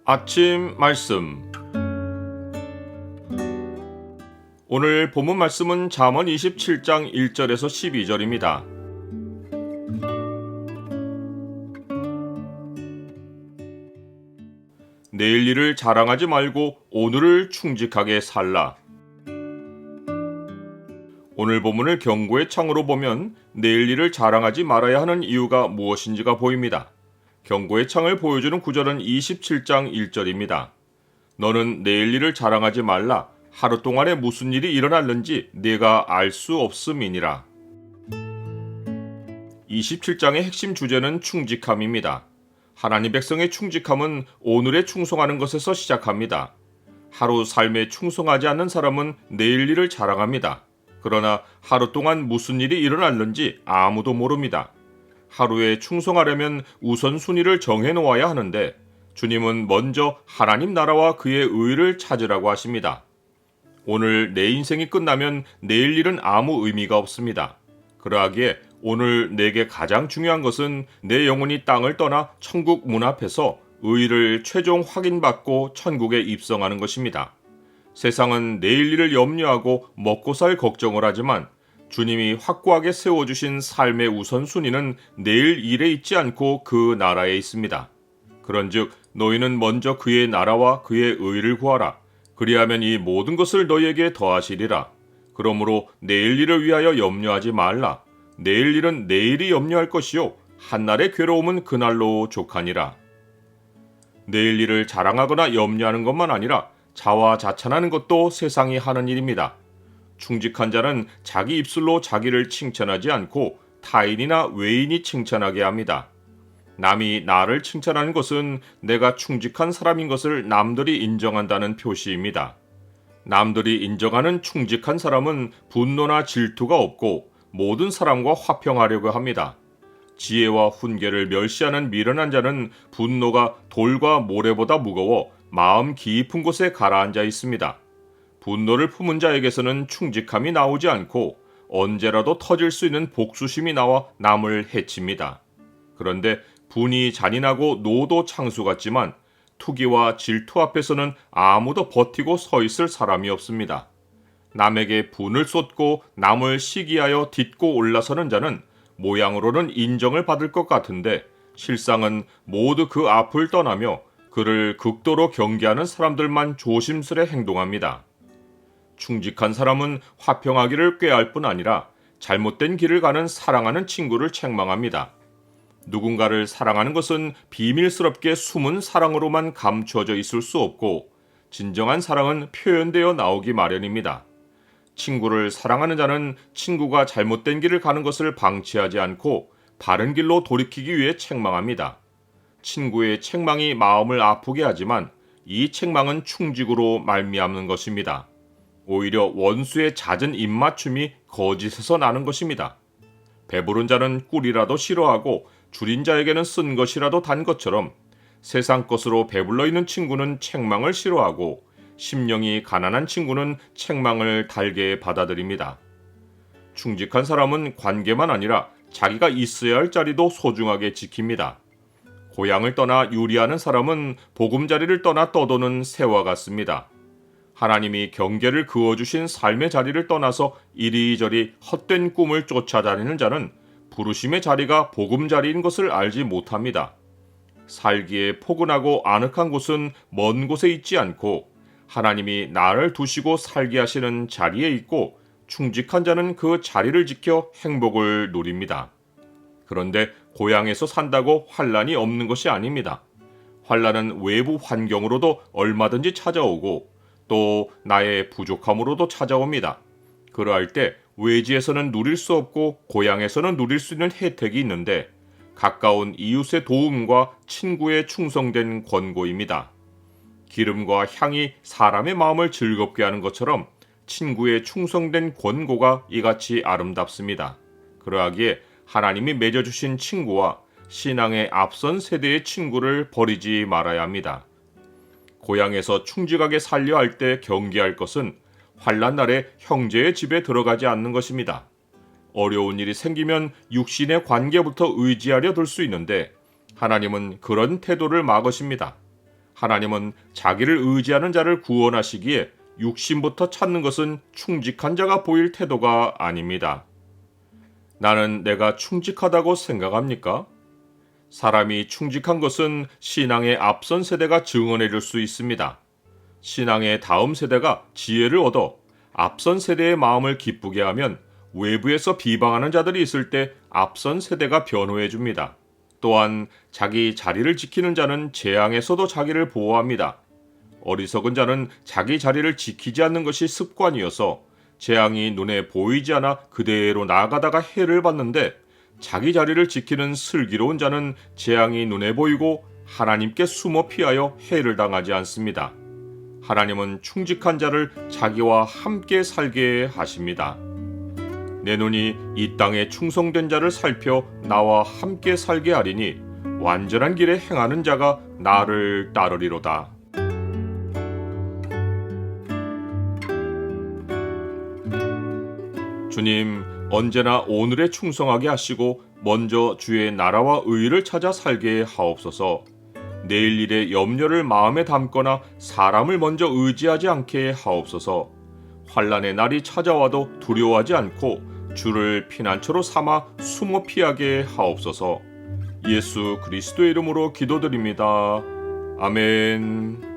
아침 말씀. 오늘 본문 말씀은 잠언 27장 1절에서 12절입니다. 내일 일을 자랑하지 말고 오늘을 충직하게 살라. 오늘 본문을 경고의 창으로 보면 내일 일을 자랑하지 말아야 하는 이유가 무엇인지가 보입니다. 경고의 창을 보여주는 구절은 27장 1절입니다. 너는 내일 일을 자랑하지 말라. 하루 동안에 무슨 일이 일어날는지 네가 알 수 없음이니라. 27장의 핵심 주제는 충직함입니다. 하나님 백성의 충직함은 오늘에 충성하는 것에서 시작합니다. 하루 삶에 충성하지 않는 사람은 내일 일을 자랑합니다. 그러나 하루 동안 무슨 일이 일어날는지 아무도 모릅니다. 하루에 충성하려면 우선순위를 정해놓아야 하는데 주님은 먼저 하나님 나라와 그의 의를 찾으라고 하십니다. 오늘 내 인생이 끝나면 내일 일은 아무 의미가 없습니다. 그러하기에 오늘 내게 가장 중요한 것은 내 영혼이 땅을 떠나 천국 문 앞에서 의를 최종 확인받고 천국에 입성하는 것입니다. 세상은 내일 일을 염려하고 먹고 살 걱정을 하지만 주님이 확고하게 세워주신 삶의 우선순위는 내일 일에 있지 않고 그 나라에 있습니다. 그런즉 너희는 먼저 그의 나라와 그의 의를 구하라. 그리하면 이 모든 것을 너희에게 더하시리라. 그러므로 내일 일을 위하여 염려하지 말라. 내일 일은 내일이 염려할 것이요 한날의 괴로움은 그날로 족하니라. 내일 일을 자랑하거나 염려하는 것만 아니라 자화자찬하는 것도 세상이 하는 일입니다. 충직한 자는 자기 입술로 자기를 칭찬하지 않고 타인이나 외인이 칭찬하게 합니다. 남이 나를 칭찬하는 것은 내가 충직한 사람인 것을 남들이 인정한다는 표시입니다. 남들이 인정하는 충직한 사람은 분노나 질투가 없고 모든 사람과 화평하려고 합니다. 지혜와 훈계를 멸시하는 미련한 자는 분노가 돌과 모래보다 무거워 마음 깊은 곳에 가라앉아 있습니다. 분노를 품은 자에게서는 충직함이 나오지 않고 언제라도 터질 수 있는 복수심이 나와 남을 해칩니다. 그런데 분이 잔인하고 노도 창수 같지만 투기와 질투 앞에서는 아무도 버티고 서 있을 사람이 없습니다. 남에게 분을 쏟고 남을 시기하여 딛고 올라서는 자는 모양으로는 인정을 받을 것 같은데 실상은 모두 그 앞을 떠나며 그를 극도로 경계하는 사람들만 조심스레 행동합니다. 충직한 사람은 화평하기를 꾀할 뿐 아니라 잘못된 길을 가는 사랑하는 친구를 책망합니다. 누군가를 사랑하는 것은 비밀스럽게 숨은 사랑으로만 감추어져 있을 수 없고 진정한 사랑은 표현되어 나오기 마련입니다. 친구를 사랑하는 자는 친구가 잘못된 길을 가는 것을 방치하지 않고 바른 길로 돌이키기 위해 책망합니다. 친구의 책망이 마음을 아프게 하지만 이 책망은 충직으로 말미암는 것입니다. 오히려 원수의 잦은 입맞춤이 거짓에서 나는 것입니다. 배부른 자는 꿀이라도 싫어하고 줄인 자에게는 쓴 것이라도 단 것처럼 세상 것으로 배불러 있는 친구는 책망을 싫어하고 심령이 가난한 친구는 책망을 달게 받아들입니다. 충직한 사람은 관계만 아니라 자기가 있어야 할 자리도 소중하게 지킵니다. 고향을 떠나 유리하는 사람은 보금자리를 떠나 떠도는 새와 같습니다. 하나님이 경계를 그어주신 삶의 자리를 떠나서 이리저리 헛된 꿈을 쫓아다니는 자는 부르심의 자리가 보금자리인 것을 알지 못합니다. 살기에 포근하고 아늑한 곳은 먼 곳에 있지 않고 하나님이 나를 두시고 살게 하시는 자리에 있고 충직한 자는 그 자리를 지켜 행복을 누립니다. 그런데 고향에서 산다고 환난이 없는 것이 아닙니다. 환난은 외부 환경으로도 얼마든지 찾아오고 또 나의 부족함으로도 찾아옵니다. 그러할 때 외지에서는 누릴 수 없고 고향에서는 누릴 수 있는 혜택이 있는데 가까운 이웃의 도움과 친구의 충성된 권고입니다. 기름과 향이 사람의 마음을 즐겁게 하는 것처럼 친구의 충성된 권고가 이같이 아름답습니다. 그러하기에 하나님이 맺어주신 친구와 신앙의 앞선 세대의 친구를 버리지 말아야 합니다. 고향에서 충직하게 살려 할 때 경계할 것은 환난 날에 형제의 집에 들어가지 않는 것입니다. 어려운 일이 생기면 육신의 관계부터 의지하려 들 수 있는데 하나님은 그런 태도를 막으십니다. 하나님은 자기를 의지하는 자를 구원하시기에 육신부터 찾는 것은 충직한 자가 보일 태도가 아닙니다. 나는 내가 충직하다고 생각합니까? 사람이 충직한 것은 신앙의 앞선 세대가 증언해 줄 수 있습니다. 신앙의 다음 세대가 지혜를 얻어 앞선 세대의 마음을 기쁘게 하면 외부에서 비방하는 자들이 있을 때 앞선 세대가 변호해 줍니다. 또한 자기 자리를 지키는 자는 재앙에서도 자기를 보호합니다. 어리석은 자는 자기 자리를 지키지 않는 것이 습관이어서 재앙이 눈에 보이지 않아 그대로 나아가다가 해를 받는데, 자기 자리를 지키는 슬기로운 자는 재앙이 눈에 보이고 하나님께 숨어 피하여 해를 당하지 않습니다. 하나님은 충직한 자를 자기와 함께 살게 하십니다. 내 눈이 이 땅에 충성된 자를 살펴 나와 함께 살게 하리니 완전한 길에 행하는 자가 나를 따르리로다. 주님, 언제나 오늘에 충성하게 하시고 먼저 주의 나라와 의를 찾아 살게 하옵소서. 내일 일에 염려를 마음에 담거나 사람을 먼저 의지하지 않게 하옵소서. 환난의 날이 찾아와도 두려워하지 않고 주를 피난처로 삼아 숨어 피하게 하옵소서. 예수 그리스도의 이름으로 기도드립니다. 아멘.